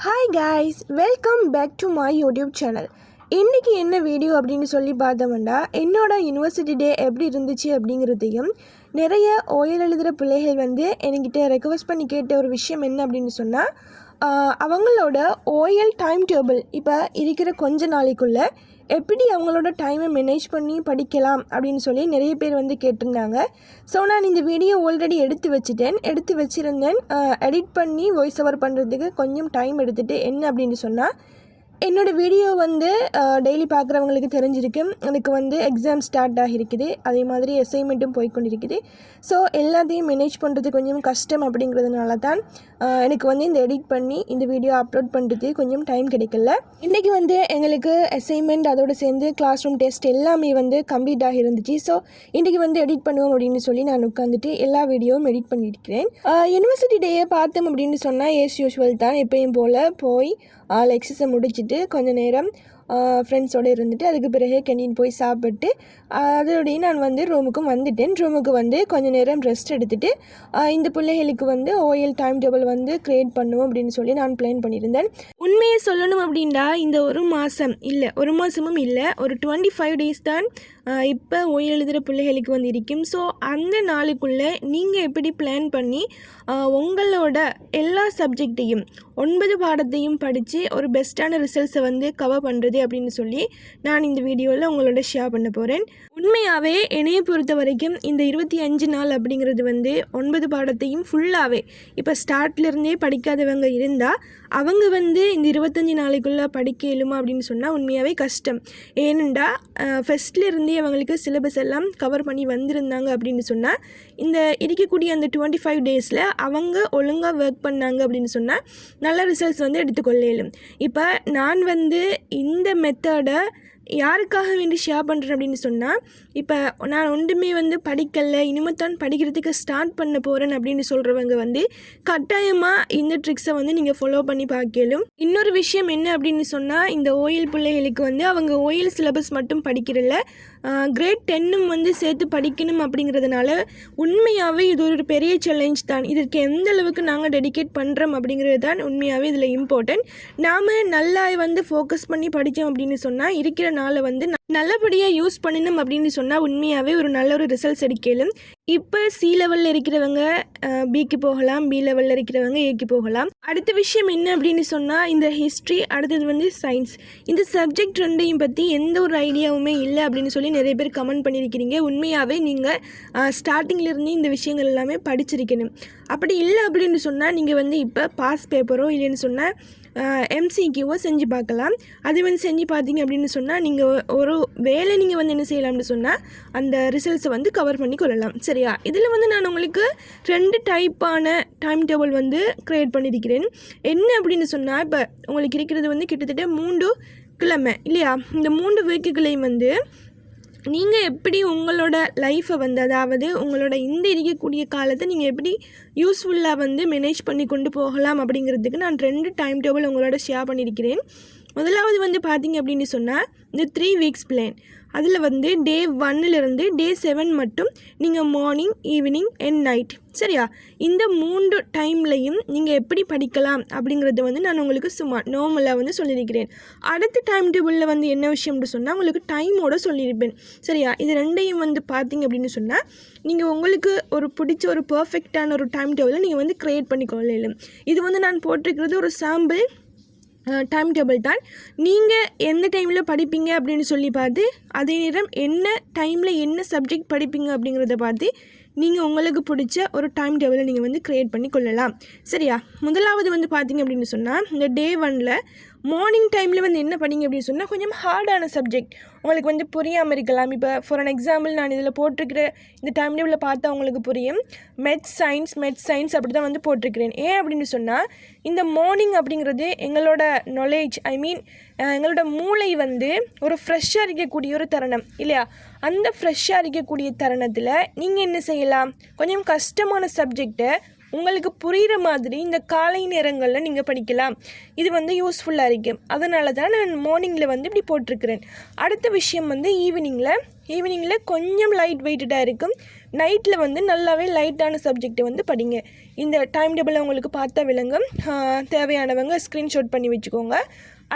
Hi guys, welcome back to my YouTube channel. இன்றைக்கி என்ன video அப்படின்னு சொல்லி பார்த்தோம்னா, என்னோட யூனிவர்சிட்டி டே எப்படி இருந்துச்சு அப்படிங்கிறதையும், நிறைய ஓயல் எழுதுகிற பிள்ளைகள் என்கிட்ட ரெக்வஸ்ட் பண்ணி கேட்ட ஒரு விஷயம் என்ன அப்படின்னு சொன்னால், அவங்களோட ஓயல் டைம் டேபிள் இப்போ இருக்கிற கொஞ்ச நாளைக்குள்ளே எப்படி அவங்களோட டைமை மேனேஜ் பண்ணி படிக்கலாம் அப்படின்னு சொல்லி நிறைய பேர் கேட்டிருந்தாங்க. ஸோ நான் இந்த வீடியோ ஆல்ரெடி எடுத்து வச்சுருந்தேன். எடிட் பண்ணி வாய்ஸ் ஓவர் பண்ணுறதுக்கு கொஞ்சம் டைம் எடுத்துகிட்டு என்ன அப்படின்னு சொன்னால், என்னோடய வீடியோ டெய்லி பார்க்குறவங்களுக்கு தெரிஞ்சிருக்கு. எனக்கு எக்ஸாம் ஸ்டார்ட் ஆகிருக்குது, அதே மாதிரி அசைன்மெண்ட்டும் போய்கொண்டிருக்குது. ஸோ எல்லாத்தையும் மேனேஜ் பண்ணுறது கொஞ்சம் கஷ்டம் அப்படிங்கிறதுனால தான் எனக்கு இந்த எடிட் பண்ணி இந்த வீடியோ அப்லோட் பண்ணுறது கொஞ்சம் டைம் கிடைக்கல. இன்றைக்கி எங்களுக்கு அசைன்மெண்ட் அதோடு சேர்ந்து கிளாஸ் ரூம் டெஸ்ட் எல்லாமே கம்ப்ளீட் ஆகி இருந்துச்சு. ஸோ இன்றைக்கி எடிட் பண்ணுவோம் அப்படின்னு சொல்லி நான் உட்காந்துட்டு எல்லா வீடியோவும் எடிட் பண்ணியிருக்கிறேன். யூனிவர்சிட்டி டேயை பார்த்தோம் அப்படின்னு சொன்னால் ஏஸ் யூஷுவல் தான். எப்பயும் போல் போய் எக்ஸஸை முடிச்சுட்டு கொஞ்சம் நேரம் ஃப்ரெண்ட்ஸோடு இருந்துட்டு அதுக்கு பிறகு கேண்டீன் போய் சாப்பிட்டு அதோடய நான் ரூமுக்கும் வந்துட்டேன். ரூமுக்கு கொஞ்சம் நேரம் ரெஸ்ட் எடுத்துகிட்டு இந்த பிள்ளைகளுக்கு ஓஎல் டைம் டேபிள் க்ரியேட் பண்ணுவோம் அப்படின்னு சொல்லி நான் பிளான் பண்ணியிருந்தேன். உண்மையை சொல்லணும் அப்படின்னா இந்த ஒரு மாதமும் இல்லை, ஒரு 25 days தான் இப்போ ஓய்வு எழுதுகிற பிள்ளைகளுக்கு இருக்கும். ஸோ அந்த நாளுக்குள்ளே நீங்கள் எப்படி பிளான் பண்ணி உங்களோட எல்லா சப்ஜெக்டையும் 9 பாடத்தையும் படித்து ஒரு பெஸ்ட்டான ரிசல்ட்ஸை கவர் பண்ணுறது அப்படின்னு சொல்லி நான் இந்த வீடியோவில் உங்களோட ஷேர் பண்ண போகிறேன். உண்மையாகவே என்னையை பொறுத்த வரைக்கும் இந்த 25 நாள் அப்படிங்கிறது 9 பாடத்தையும் ஃபுல்லாகவே இப்போ ஸ்டார்ட்லேருந்தே படிக்காதவங்க இருந்தால் அவங்க இந்த 25 நாளைக்குள்ளே படிக்க இயலுமா அப்படின்னு சொன்னால் உண்மையாகவே கஷ்டம். ஏனெண்டா ஃபஸ்ட்லேருந்தே அவங்களுக்கு சிலபஸ் எல்லாம் கவர் பண்ணி வந்திருந்தாங்க அப்படின்னு சொன்னால் இந்த இருக்கக்கூடிய அந்த 25 days அவங்க ஒழுங்காக ஒர்க் பண்ணாங்க அப்படின்னு சொன்னால் நல்ல ரிசல்ட்ஸ் எடுத்துக்கொள்ள இயலும். இப்போ நான் இந்த மெத்தடை யாருக்காக வேண்டி ஷேர் பண்ணுறேன் அப்படின்னு சொன்னால், இப்போ நான் ஒன்றுமே படிக்கலை, இனிமேல் தான் படிக்கிறதுக்கு ஸ்டார்ட் பண்ண போகிறேன் அப்படின்னு சொல்கிறவங்க கட்டாயமாக இந்த ட்ரிக்ஸை நீங்கள் ஃபாலோ பண்ணி பார்க்கலும். இன்னொரு விஷயம் என்ன அப்படின்னு சொன்னால், இந்த ஓஎல் பிள்ளைகளுக்கு அவங்க ஓஎல் சிலபஸ் மட்டும் படிக்கிறதில்ல, கிரேட் 10ம் சேர்த்து படிக்கணும் அப்படிங்கிறதுனால உண்மையாகவே இது ஒரு பெரிய சேலஞ்ச் தான். இதற்கு எந்த அளவுக்கு நாங்கள் டெடிகேட் பண்ணுறோம் அப்படிங்கிறது தான் உண்மையாகவே இதில் இம்பார்ட்டன்ட். நாம் நல்லா ஃபோக்கஸ் பண்ணி படித்தோம் அப்படின்னு சொன்னால் இருக்கிற நாளை நல்லபடியாக யூஸ் பண்ணணும் அப்படின்னு சொன்னால் உண்மையாகவே ஒரு நல்ல ஒரு ரிசல்ட்ஸ் எடுக்கலும். இப்போ சி லெவலில் இருக்கிறவங்க பிக்கு போகலாம், பி லெவலில் இருக்கிறவங்க ஏக்கு போகலாம். அடுத்த விஷயம் என்ன அப்படின்னு சொன்னால், இந்த ஹிஸ்ட்ரி, அடுத்தது சயின்ஸ், இந்த சப்ஜெக்ட் ரெண்டையும் பற்றி எந்த ஒரு ஐடியாவுமே இல்லை அப்படின்னு சொல்லி நிறைய பேர் கமெண்ட் பண்ணியிருக்கிறீங்க. உண்மையாகவே நீங்கள் ஸ்டார்டிங்லேருந்து இந்த விஷயங்கள் எல்லாமே படிச்சிருக்கணும். அப்படி இல்லை அப்படின்னு சொன்னால் நீங்கள் இப்போ பாஸ் பேப்பரோ இல்லைன்னு சொன்னால் எம்சிக்யூவோ செஞ்சு பார்க்கலாம். அது செஞ்சு பார்த்தீங்க அப்படின்னு சொன்னால் நீங்கள் ஒரு வேலை நீங்கள் என்ன செய்யலாம்னு சொன்னால் அந்த ரிசல்ட்ஸை கவர் பண்ணி கொள்ளலாம். சரியா? இதில் நான் உங்களுக்கு 2 டைப்பான டைம் டேபிள் க்ரியேட் பண்ணியிருக்கிறேன். என்ன அப்படின்னு சொன்னால், இப்போ உங்களுக்கு இருக்கிறது கிட்டத்தட்ட 3 கிழமை இல்லையா? இந்த 3 வீக்குகளையும் நீங்கள் எப்படி உங்களோட லைஃப்பை அதாவது உங்களோட இந்த இருக்கக்கூடிய காலத்தை நீங்கள் எப்படி யூஸ்ஃபுல்லாக மேனேஜ் பண்ணி கொண்டு போகலாம் அப்படிங்கிறதுக்கு நான் 2 டைம் டேபிள் உங்களோட ஷேர் பண்ணியிருக்கிறேன். முதலாவது பார்த்தீங்க அப்படின்னு சொன்னால் இந்த 3 weeks பிளான். அதில் டே 1லேருந்து டே 7 மட்டும் நீங்கள் மார்னிங், ஈவினிங் அண்ட் நைட், சரியா? இந்த 3 டைம்லையும் நீங்கள் எப்படி படிக்கலாம் அப்படிங்கிறத நான் உங்களுக்கு சும்மா நார்மலாக சொல்லியிருக்கிறேன். அடுத்த டைம் டேபிளில் என்ன விஷயம்னு சொன்னால் உங்களுக்கு டைமோடு சொல்லியிருப்பேன். சரியா? இது ரெண்டையும் பார்த்தீங்க அப்படின்னு சொன்னால் நீங்கள் உங்களுக்கு ஒரு பிடிச்ச ஒரு பர்ஃபெக்டான ஒரு டைம் டேபிளை நீங்கள் க்ரியேட் பண்ணிக்கொள்ளலாம். இது நான் போட்டிருக்கிறது ஒரு சாம்பிள் டைம் டேபிள் தான். நீங்கள் எந்த டைமில் படிப்பீங்க அப்படின்னு சொல்லி பார்த்து, அதே நேரம் என்ன டைமில் என்ன சப்ஜெக்ட் படிப்பீங்க அப்படிங்கிறத பார்த்து நீங்கள் உங்களுக்கு பிடிச்ச ஒரு டைம் டேபிளை நீங்கள் க்ரியேட் பண்ணி கொள்ளலாம். சரியா? முதலாவது பார்த்தீங்க அப்படின்னு சொன்னால் இந்த டே 1ல் மார்னிங் டைமில் என்ன படிங்க அப்படின்னு சொன்னால் கொஞ்சம் ஹார்டான சப்ஜெக்ட் உங்களுக்கு புரியாமல் இருக்கலாம். இப்போ ஃபார் அன் எக்ஸாம்பிள் நான் இதில் போட்டிருக்கிற இந்த டைம் டேபிளில் பார்த்தா உங்களுக்கு புரியும். மேத்ஸ் சயின்ஸ் அப்படி தான் போட்டிருக்கிறேன். ஏன் அப்படின்னு சொன்னால் இந்த மார்னிங் அப்படிங்கிறது எங்களோட நாலேஜ், எங்களோட மூளை ஒரு ஃப்ரெஷ்ஷாக இருக்கக்கூடிய ஒரு தருணம் இல்லையா? அந்த ஃப்ரெஷ்ஷாக இருக்கக்கூடிய தருணத்தில் நீங்கள் என்ன செய்யலாம், கொஞ்சம் கஷ்டமான சப்ஜெக்டை உங்களுக்கு புரிகிற மாதிரி இந்த காலை நேரங்களில் நீங்கள் படிக்கலாம். இது யூஸ்ஃபுல்லாக இருக்கும். அதனால தான் நான் மார்னிங்கில் இப்படி போட்டிருக்கிறேன். அடுத்த விஷயம் ஈவினிங்கில் கொஞ்சம் லைட் வெயிட்டடாக இருக்கும். நைட்டில் வந்து நல்லாவே லைட்டான சப்ஜெக்டை வந்து படிங்க. இந்த டைம் டேபிளை உங்களுக்கு பார்த்தா விளங்கும். தேவையானவங்க ஸ்க்ரீன்ஷாட் பண்ணி வச்சுக்கோங்க.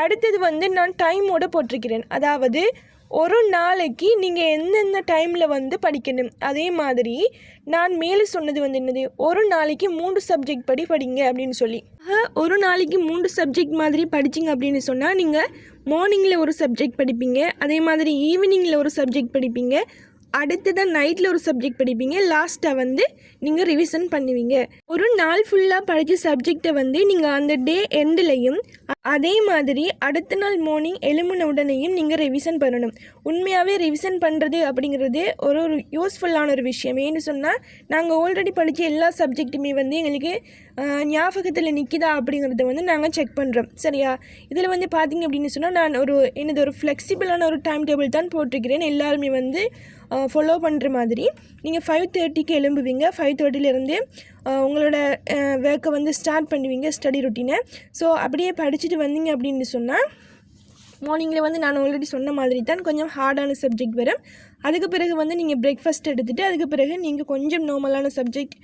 அடுத்தது வந்து நான் டைமோடு போட்டிருக்கிறேன். அதாவது ஒரு நாளைக்கு நீங்கள் எந்தெந்த டைமில் வந்து படிக்கணும். அதே மாதிரி நான் மேலே சொன்னது வந்து என்னது, ஒரு நாளைக்கு 3 சப்ஜெக்ட் படிங்க அப்படின்னு சொல்லி. ஒரு நாளைக்கு 3 சப்ஜெக்ட் மாதிரி படிச்சிங்க அப்படின்னு சொன்னால் நீங்கள் மார்னிங்கில் ஒரு சப்ஜெக்ட் படிப்பீங்க, அதே மாதிரி ஈவினிங்கில் ஒரு சப்ஜெக்ட் படிப்பீங்க, அடுத்ததான் நைட்டில் ஒரு சப்ஜெக்ட் படிப்பீங்க, லாஸ்ட்டாக வந்து நீங்கள் ரிவிஷன் பண்ணுவீங்க. ஒரு நாள் ஃபுல்லாக படித்த சப்ஜெக்டை வந்து நீங்கள் அந்த டே எண்ட்லேயும் அதே மாதிரி அடுத்த நாள் மார்னிங் எழும்பின உடனேயும் நீங்கள் ரிவிஷன் பண்ணணும். உண்மையாகவே ரிவிஷன் பண்ணுறது அப்படிங்கிறது ஒரு யூஸ்ஃபுல்லான ஒரு விஷயம். ஏன்னு சொன்னால் நாங்கள் ஆல்ரெடி படித்த எல்லா சப்ஜெக்ட்டுமே வந்து எங்களுக்கு ஞாபகத்தில் நிற்கிதா அப்படிங்கிறத வந்து நாங்கள் செக் பண்ணுறோம். சரியா? இதில் வந்து பார்த்திங்க அப்படின்னு சொன்னால் நான் ஒரு ஃப்ளெக்சிபிளான ஒரு டைம் டேபிள் தான் போட்டிருக்கிறேன். எல்லாருமே வந்து ஃபாலோ பண்ணுற மாதிரி. நீங்கள் 5:30க்கு எழும்புவீங்க. 5:30லேருந்து உங்களோட ஒர்க்கை வந்து ஸ்டார்ட் பண்ணுவீங்க, ஸ்டடி ரொட்டீனை. ஸோ அப்படியே படிச்சுட்டு வந்தீங்க அப்படின்னு சொன்னால் மார்னிங்கில் வந்து நான் ஆல்ரெடி சொன்ன மாதிரி தான் கொஞ்சம் ஹார்டான சப்ஜெக்ட் வரும். அதுக்கு பிறகு வந்து நீங்கள் பிரேக்ஃபாஸ்ட் எடுத்துகிட்டு அதுக்கு பிறகு நீங்கள் கொஞ்சம் நார்மலான சப்ஜெக்ட்,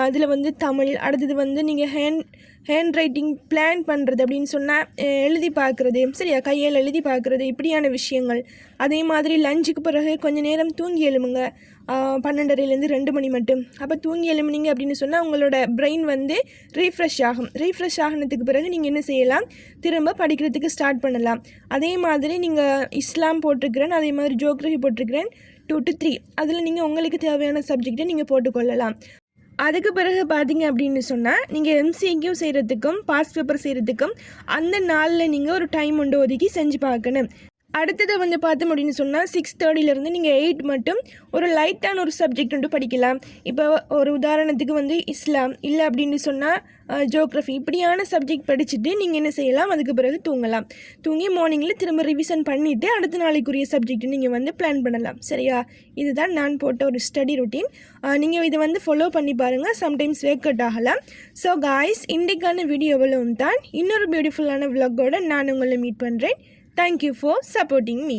அதில் வந்து தமிழ், அடுத்தது வந்து நீங்கள் ஹேண்ட் ரைட்டிங் பிளான் பண்ணுறது அப்படின்னு சொன்னால் எழுதி பார்க்குறது, சரியா, கையால் எழுதி பார்க்குறது, இப்படியான விஷயங்கள். அதே மாதிரி லஞ்சுக்கு பிறகு கொஞ்சம் நேரம் தூங்கி எழுமுங்க. 12:30லேருந்து 2 மணி மட்டும். அப்போ தூங்கி எழுமுனீங்க அப்படின்னு சொன்னால் உங்களோட பிரெயின் வந்து ரீஃப்ரெஷ் ஆகும். ரீஃப்ரெஷ் ஆகினதுக்கு பிறகு நீங்கள் என்ன செய்யலாம், திரும்ப படிக்கிறதுக்கு ஸ்டார்ட் பண்ணலாம். அதே மாதிரி நீங்கள் இஸ்லாம் போட்டிருக்கிறேன், அதே மாதிரி ஜியோகிரஃபி போட்டிருக்கிறேன் 2 to 3. அதில் நீங்கள் உங்களுக்கு தேவையான சப்ஜெக்டை நீங்கள் போட்டுக்கொள்ளலாம். அதுக்கு பிறகு பார்த்தீங்க அப்படின்னு சொன்னால் நீங்கள் MCQ செய்கிறதுக்கும் பாஸ் பேப்பர் செய்கிறதுக்கும் அந்த நாளில் நீங்கள் ஒரு டைம் ஒன்று ஒதுக்கி செஞ்சு பார்க்கணும். அடுத்தது வந்து பார்த்தோம் அப்படின்னு சொன்னால் 6:30லேருந்து நீங்கள் 8 மட்டும் ஒரு லைட்டான ஒரு சப்ஜெக்ட் ஒன்று படிக்கலாம். இப்போ ஒரு உதாரணத்துக்கு வந்து இஸ்லாம் இல்லை அப்படின்னு சொன்னால் ஜியோகிரஃபி, இப்படியான சப்ஜெக்ட் படிச்சுட்டு நீங்கள் என்ன செய்யலாம், அதுக்கு பிறகு தூங்கலாம். தூங்கி மார்னிங்கில் திரும்ப ரிவிஷன் பண்ணிவிட்டு அடுத்த நாளைக்குரிய சப்ஜெக்ட் நீங்கள் வந்து பிளான் பண்ணலாம். சரியா? இதுதான் நான் போட்ட ஒரு ஸ்டடி ரொட்டீன். நீங்கள் இதை வந்து ஃபாலோ பண்ணி பாருங்கள். சம்டைம்ஸ் ஒர்க் அவுட் ஆகலாம். ஸோ காய்ஸ், இன்றைக்கான வீடியோவிலும் தான் இன்னொரு பியூட்டிஃபுல்லான விலாகோடு நான் உங்களை மீட் பண்ணுறேன். Thank you for supporting me.